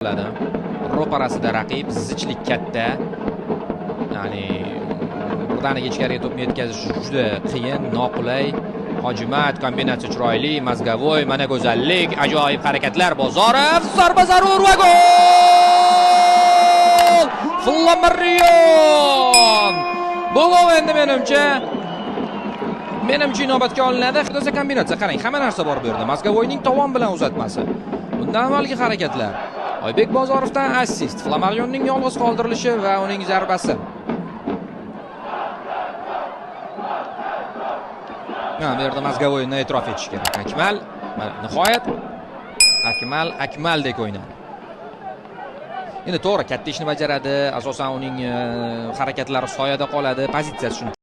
Ro'parasida raqib, zichlik katta. Ya'ni birdaniga ichkariga to'pni yetkazish juda qiyin, noqulay. Hojimat kombinatsiya chiroyli, Mazgavoy, mana go'zallik, ajoyib harakatlar. Bozorov zarba zarur va gol! Flamarion! Bu gol endi menimcha inobatga olinadi. Xudosa kombinatsiya, qarang, hamma narsa bor bu yerda. Mazgavoyning tovon bilan uzatmasi. Bundan avvalgi harakatlar. Oybek Bozorovdan assist, Flamarionning yolg'iz qoldirilishi va uning zarbasi. Bu yerda Mazgavoyni e'tirof etish kerak. Akmal, nihoyat Akmaldek o'ynadi. Endi to'g'ri, katta ishni bajaradi. Asosan uning harakatlari soyada qoladi, pozitsiyasi shuncha